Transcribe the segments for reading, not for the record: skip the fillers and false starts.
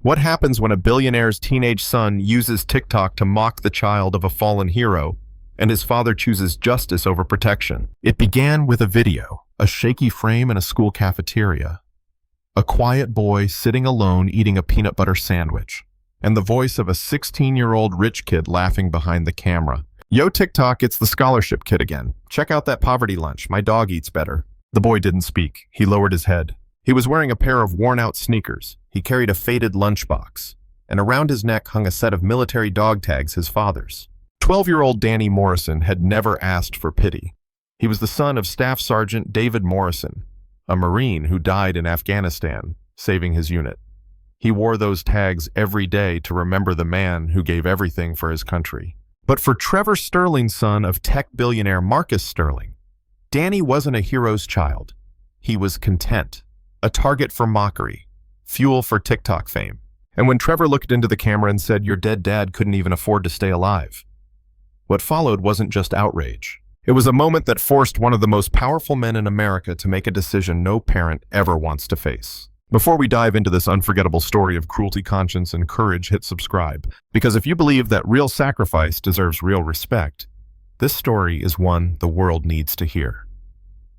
What happens when a billionaire's teenage son uses TikTok to mock the child of a fallen hero, and his father chooses justice over protection? It began with a video, a shaky frame in a school cafeteria, a quiet boy sitting alone eating a peanut butter sandwich, and the voice of a 16-year-old rich kid laughing behind the camera. Yo, TikTok, it's the scholarship kid again. Check out that poverty lunch. My dog eats better. The boy didn't speak. He lowered his head. He was wearing a pair of worn-out sneakers. He carried a faded lunchbox, and around his neck hung a set of military dog tags, his father's. 12-year-old Danny Morrison had never asked for pity. He was the son of Staff Sergeant David Morrison, a Marine who died in Afghanistan, saving his unit. He wore those tags every day to remember the man who gave everything for his country. But for Trevor Sterling's son of tech billionaire Marcus Sterling, Danny wasn't a hero's child. He was content, a target for mockery, fuel for TikTok fame. And when Trevor looked into the camera and said, "Your dead dad couldn't even afford to stay alive," what followed wasn't just outrage. It was a moment that forced one of the most powerful men in America to make a decision no parent ever wants to face. Before we dive into this unforgettable story of cruelty, conscience, and courage, hit subscribe. Because if you believe that real sacrifice deserves real respect, this story is one the world needs to hear.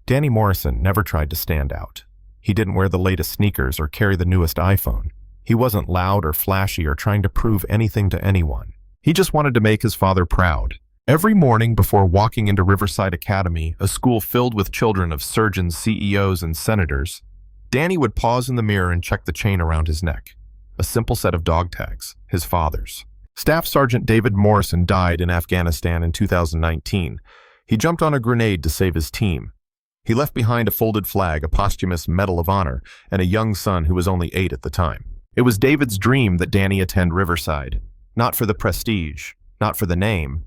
Danny Morrison never tried to stand out. He didn't wear the latest sneakers or carry the newest iPhone. He wasn't loud or flashy or trying to prove anything to anyone. He just wanted to make his father proud. Every morning before walking into Riverside Academy, a school filled with children of surgeons, CEOs, and senators, Danny would pause in the mirror and check the chain around his neck. A simple set of dog tags, his father's. Staff Sergeant David Morrison died in Afghanistan in 2019. He jumped on a grenade to save his team. He left behind a folded flag, a posthumous Medal of Honor, and a young son who was only 8 at the time. It was David's dream that Danny attend Riverside, not for the prestige, not for the name,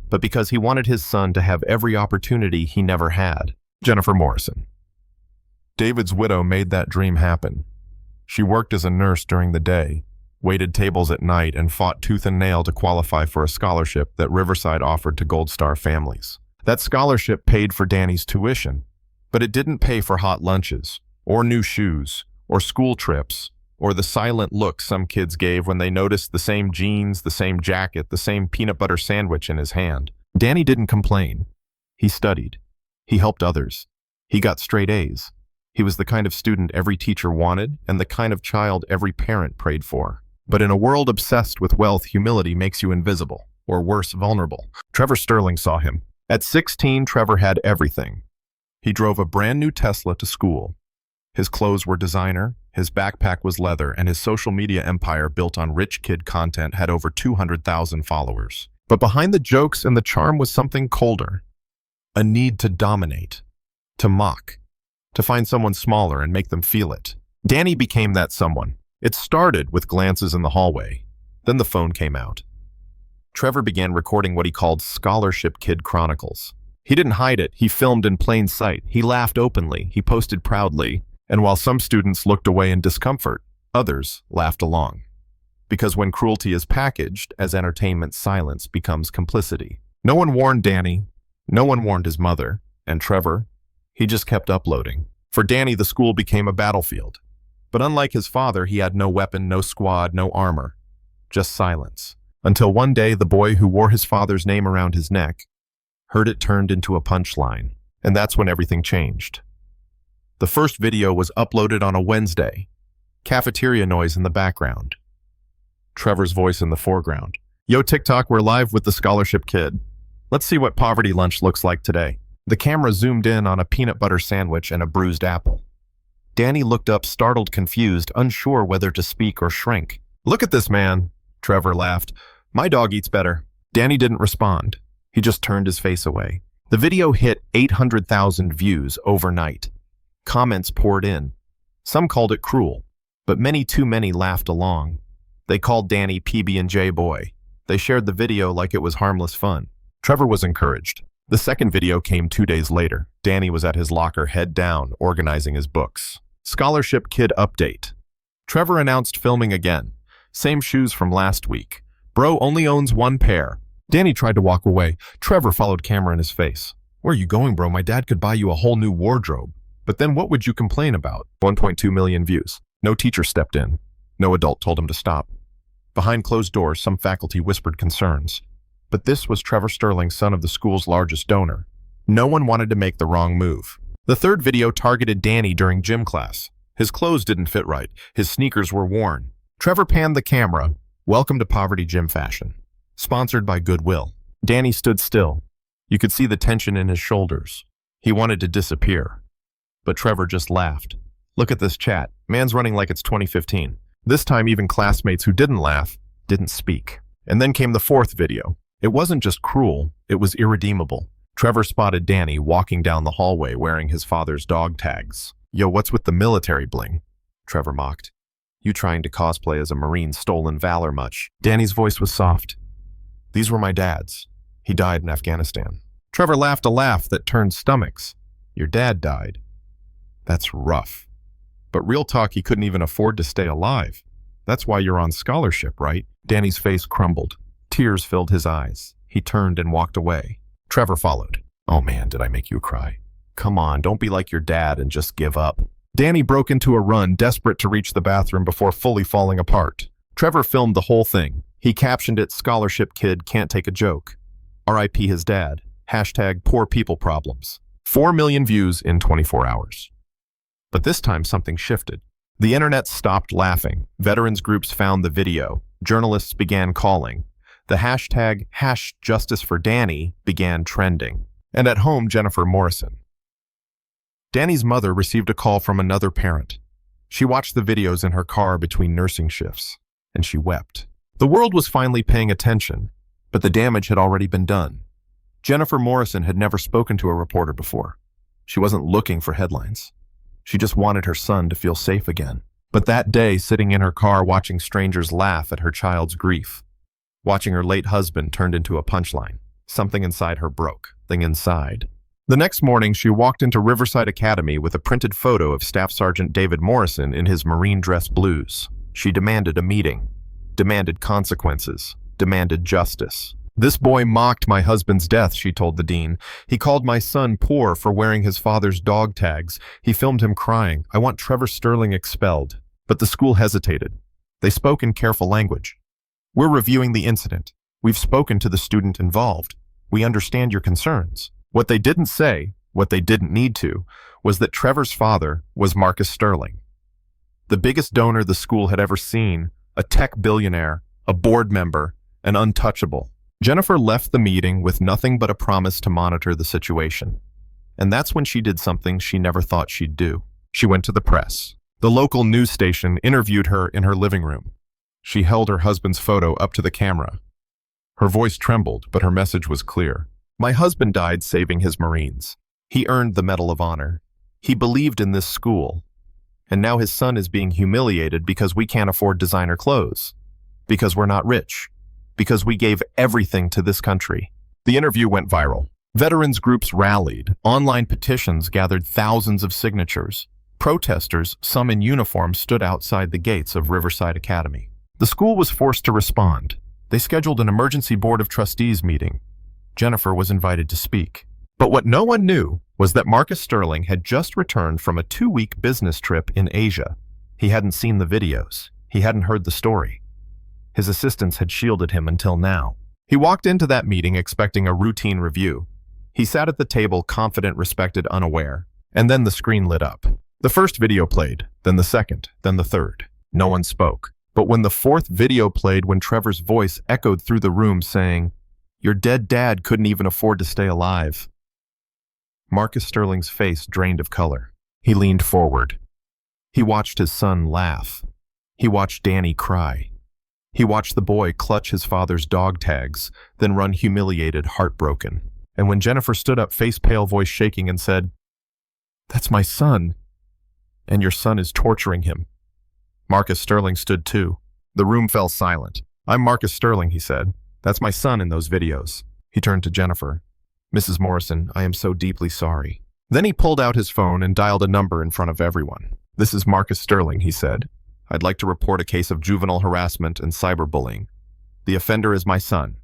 but because he wanted his son to have every opportunity he never had. Jennifer Morrison. David's widow made that dream happen. She worked as a nurse during the day, waited tables at night, and fought tooth and nail to qualify for a scholarship that Riverside offered to Gold Star families. That scholarship paid for Danny's tuition, but it didn't pay for hot lunches, or new shoes, or school trips, or the silent look some kids gave when they noticed the same jeans, the same jacket, the same peanut butter sandwich in his hand. Danny didn't complain. He studied. He helped others. He got straight A's. He was the kind of student every teacher wanted and the kind of child every parent prayed for. But in a world obsessed with wealth, humility makes you invisible, or worse, vulnerable. Trevor Sterling saw him. At 16, Trevor had everything. He drove a brand new Tesla to school. His clothes were designer, his backpack was leather, and his social media empire built on rich kid content had over 200,000 followers. But behind the jokes and the charm was something colder. A need to dominate, to mock, to find someone smaller and make them feel it. Danny became that someone. It started with glances in the hallway. Then the phone came out. Trevor began recording what he called Scholarship Kid Chronicles. He didn't hide it. He filmed in plain sight. He laughed openly. He posted proudly. And while some students looked away in discomfort, others laughed along. Because when cruelty is packaged as entertainment, silence becomes complicity. No one warned Danny. No one warned his mother. And Trevor, he just kept uploading. For Danny, the school became a battlefield. But unlike his father, he had no weapon, no squad, no armor. Just silence. Until one day, the boy who wore his father's name around his neck heard it turned into a punchline. And that's when everything changed. The first video was uploaded on a Wednesday. Cafeteria noise in the background. Trevor's voice in the foreground. Yo, TikTok, we're live with the scholarship kid. Let's see what poverty lunch looks like today. The camera zoomed in on a peanut butter sandwich and a bruised apple. Danny looked up, startled, confused, unsure whether to speak or shrink. Look at this man, Trevor laughed. My dog eats better. Danny didn't respond. He just turned his face away. The video hit 800,000 views overnight. Comments poured in. Some called it cruel, but many too many laughed along. They called Danny PB&J boy. They shared the video like it was harmless fun. Trevor was encouraged. The second video came 2 days later. Danny was at his locker, head down, organizing his books. Scholarship Kid update. Trevor announced filming again. Same shoes from last week. Bro only owns one pair. Danny tried to walk away. Trevor followed camera in his face. Where are you going, bro? My dad could buy you a whole new wardrobe. But then what would you complain about? 1.2 million views. No teacher stepped in. No adult told him to stop. Behind closed doors, some faculty whispered concerns. But this was Trevor Sterling, son of the school's largest donor. No one wanted to make the wrong move. The third video targeted Danny during gym class. His clothes didn't fit right. His sneakers were worn. Trevor panned the camera. Welcome to Poverty Gym Fashion. Sponsored by Goodwill. Danny stood still. You could see the tension in his shoulders. He wanted to disappear. But Trevor just laughed. Look at this chat. Man's running like it's 2015. This time even classmates who didn't laugh didn't speak. And then came the fourth video. It wasn't just cruel, it was irredeemable. Trevor spotted Danny walking down the hallway wearing his father's dog tags. Yo, what's with the military bling? Trevor mocked. You trying to cosplay as a Marine stolen valor much? Danny's voice was soft. These were my dad's. He died in Afghanistan. Trevor laughed a laugh that turned stomachs. Your dad died. That's rough. But real talk, he couldn't even afford to stay alive. That's why you're on scholarship, right? Danny's face crumbled. Tears filled his eyes. He turned and walked away. Trevor followed. Oh man, did I make you cry? Come on, don't be like your dad and just give up. Danny broke into a run, desperate to reach the bathroom before fully falling apart. Trevor filmed the whole thing. He captioned it, "Scholarship Kid Can't Take a Joke." R.I.P. his dad. Hashtag poor people problems. 4 million views in 24 hours. But this time something shifted. The internet stopped laughing. Veterans groups found the video. Journalists began calling. The hashtag #JusticeForDanny began trending. And at home, Jennifer Morrison. Danny's mother received a call from another parent. She watched the videos in her car between nursing shifts, and she wept. The world was finally paying attention, but the damage had already been done. Jennifer Morrison had never spoken to a reporter before. She wasn't looking for headlines. She just wanted her son to feel safe again. But that day, sitting in her car watching strangers laugh at her child's grief, watching her late husband turned into a punchline, something inside her broke. Inside. The next morning, she walked into Riverside Academy with a printed photo of Staff Sergeant David Morrison in his Marine dress blues. She demanded a meeting, demanded consequences, demanded justice. This boy mocked my husband's death, she told the dean. He called my son poor for wearing his father's dog tags. He filmed him crying. I want Trevor Sterling expelled. But the school hesitated. They spoke in careful language. We're reviewing the incident. We've spoken to the student involved. We understand your concerns. What they didn't say, what they didn't need to, was that Trevor's father was Marcus Sterling, the biggest donor the school had ever seen, a tech billionaire, a board member, an untouchable. Jennifer left the meeting with nothing but a promise to monitor the situation. And that's when she did something she never thought she'd do. She went to the press. The local news station interviewed her in her living room. She held her husband's photo up to the camera. Her voice trembled, but her message was clear. My husband died saving his Marines. He earned the Medal of Honor. He believed in this school. And now his son is being humiliated because we can't afford designer clothes. Because we're not rich. Because we gave everything to this country. The interview went viral. Veterans groups rallied. Online petitions gathered thousands of signatures. Protesters, some in uniform, stood outside the gates of Riverside Academy. The school was forced to respond. They scheduled an emergency board of trustees meeting. Jennifer was invited to speak. But what no one knew was that Marcus Sterling had just returned from a 2-week business trip in Asia. He hadn't seen the videos. He hadn't heard the story. His assistants had shielded him until now. He walked into that meeting expecting a routine review. He sat at the table, confident, respected, unaware. And then the screen lit up. The first video played, then the second, then the third. No one spoke. But when the fourth video played, when Trevor's voice echoed through the room saying, "Your dead dad couldn't even afford to stay alive," Marcus Sterling's face drained of color. He leaned forward. He watched his son laugh. He watched Danny cry. He watched the boy clutch his father's dog tags, then run humiliated, heartbroken. And when Jennifer stood up, face pale, voice shaking, and said, "That's my son. And your son is torturing him." Marcus Sterling stood too. The room fell silent. "I'm Marcus Sterling," he said. "That's my son in those videos." He turned to Jennifer. "Mrs. Morrison, I am so deeply sorry." Then he pulled out his phone and dialed a number in front of everyone. "This is Marcus Sterling," he said. "I'd like to report a case of juvenile harassment and cyberbullying. The offender is my son.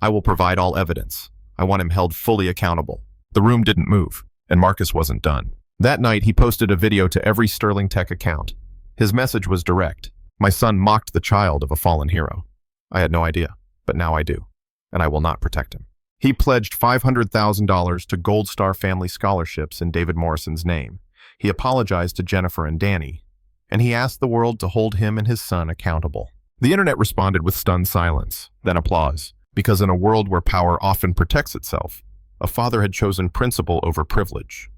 I will provide all evidence. I want him held fully accountable." The room didn't move, and Marcus wasn't done. That night, he posted a video to every Sterling Tech account. His message was direct. My son mocked the child of a fallen hero. I had no idea, but now I do, and I will not protect him. He pledged $500,000 to Gold Star Family Scholarships in David Morrison's name. He apologized to Jennifer and Danny, and he asked the world to hold him and his son accountable. The internet responded with stunned silence, then applause, because in a world where power often protects itself, a father had chosen principle over privilege.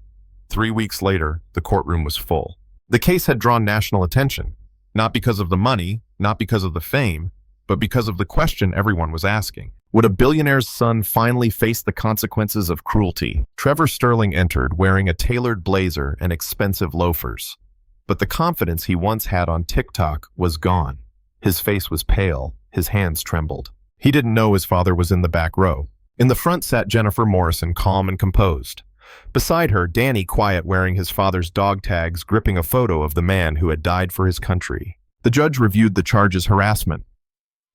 3 weeks later, the courtroom was full. The case had drawn national attention, not because of the money, not because of the fame, but because of the question everyone was asking. Would a billionaire's son finally face the consequences of cruelty? Trevor Sterling entered wearing a tailored blazer and expensive loafers. But the confidence he once had on TikTok was gone. His face was pale, his hands trembled. He didn't know his father was in the back row. In the front sat Jennifer Morrison, calm and composed. Beside her, Danny, quiet, wearing his father's dog tags, gripping a photo of the man who had died for his country. The judge reviewed the charges: harassment,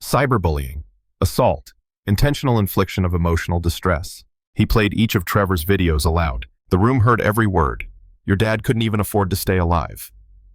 cyberbullying, assault, intentional infliction of emotional distress. He played each of Trevor's videos aloud. The room heard every word. Your dad couldn't even afford to stay alive.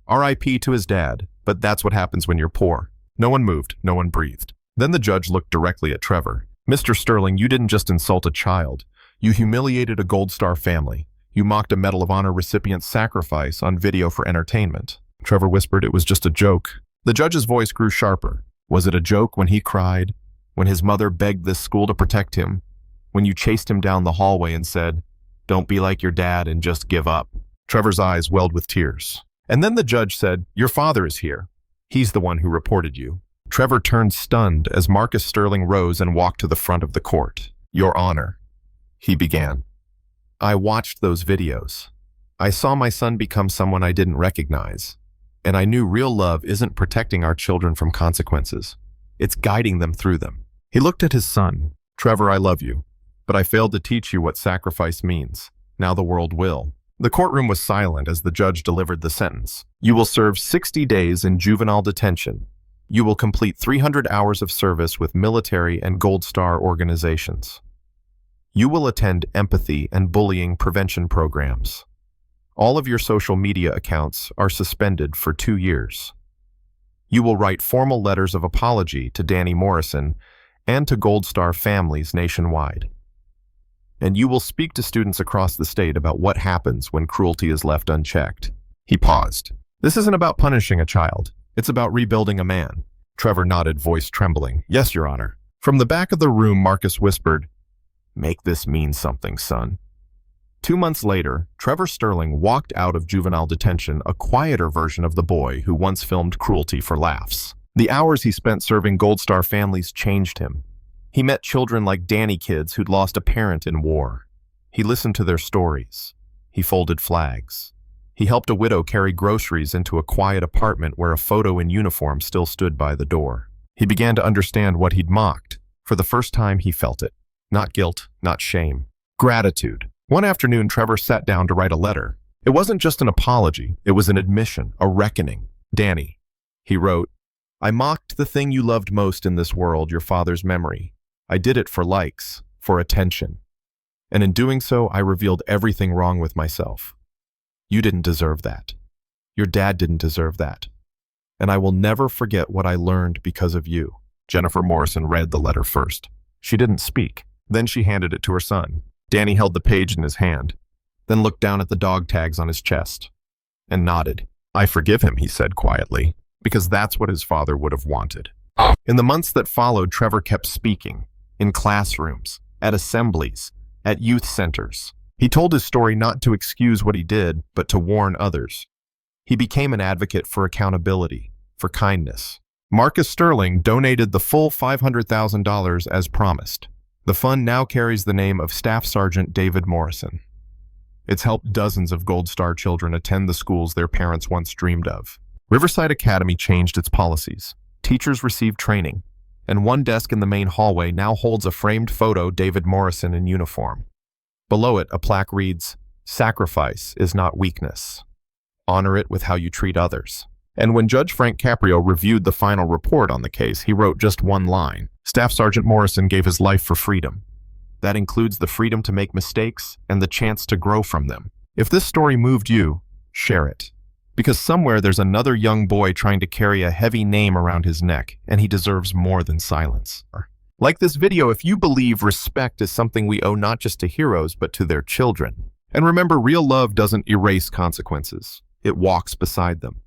R.I.P. to his dad, but that's what happens when you're poor. No one moved, no one breathed. Then the judge looked directly at Trevor. Mr. Sterling, you didn't just insult a child. You humiliated a Gold Star family. You mocked a Medal of Honor recipient's sacrifice on video for entertainment. Trevor whispered it was just a joke. The judge's voice grew sharper. Was it a joke when he cried? When his mother begged this school to protect him? When you chased him down the hallway and said, "Don't be like your dad and just give up"? Trevor's eyes welled with tears. And then the judge said, "Your father is here. He's the one who reported you." Trevor turned stunned as Marcus Sterling rose and walked to the front of the court. "Your Honor," he began. "I watched those videos. I saw my son become someone I didn't recognize. And I knew real love isn't protecting our children from consequences. It's guiding them through them." He looked at his son. "Trevor, I love you, but I failed to teach you what sacrifice means. Now the world will." The courtroom was silent as the judge delivered the sentence. "You will serve 60 days in juvenile detention. You will complete 300 hours of service with military and Gold Star organizations. You will attend empathy and bullying prevention programs. All of your social media accounts are suspended for 2 years. You will write formal letters of apology to Danny Morrison and to Gold Star families nationwide. And you will speak to students across the state about what happens when cruelty is left unchecked." He paused. "This isn't about punishing a child. It's about rebuilding a man." Trevor nodded, voice trembling. "Yes, Your Honor." From the back of the room, Marcus whispered, "Make this mean something, son." 2 months later, Trevor Sterling walked out of juvenile detention, a quieter version of the boy who once filmed cruelty for laughs. The hours he spent serving Gold Star families changed him. He met children like Danny, kids who'd lost a parent in war. He listened to their stories. He folded flags. He helped a widow carry groceries into a quiet apartment where a photo in uniform still stood by the door. He began to understand what he'd mocked. For the first time, he felt it. Not guilt, not shame. Gratitude. One afternoon, Trevor sat down to write a letter. It wasn't just an apology. It was an admission, a reckoning. "Danny," he wrote, "I mocked the thing you loved most in this world, your father's memory. I did it for likes, for attention. And in doing so, I revealed everything wrong with myself. You didn't deserve that. Your dad didn't deserve that. And I will never forget what I learned because of you." Jennifer Morrison read the letter first. She didn't speak. Then she handed it to her son. Danny held the page in his hand, then looked down at the dog tags on his chest and nodded. "I forgive him," he said quietly, because that's what his father would have wanted. In the months that followed, Trevor kept speaking. In classrooms, at assemblies, at youth centers. He told his story not to excuse what he did, but to warn others. He became an advocate for accountability, for kindness. Marcus Sterling donated the full $500,000 as promised. The fund now carries the name of Staff Sergeant David Morrison. It's helped dozens of Gold Star children attend the schools their parents once dreamed of. Riverside Academy changed its policies. Teachers received training, and one desk in the main hallway now holds a framed photo David Morrison in uniform. Below it, a plaque reads, "Sacrifice is not weakness. Honor it with how you treat others." And when Judge Caprio reviewed the final report on the case, he wrote just one line. Staff Sergeant Morrison gave his life for freedom. That includes the freedom to make mistakes and the chance to grow from them. If this story moved you, share it. Because somewhere there's another young boy trying to carry a heavy name around his neck, and he deserves more than silence. Like this video if you believe respect is something we owe not just to heroes, but to their children. And remember, real love doesn't erase consequences. It walks beside them.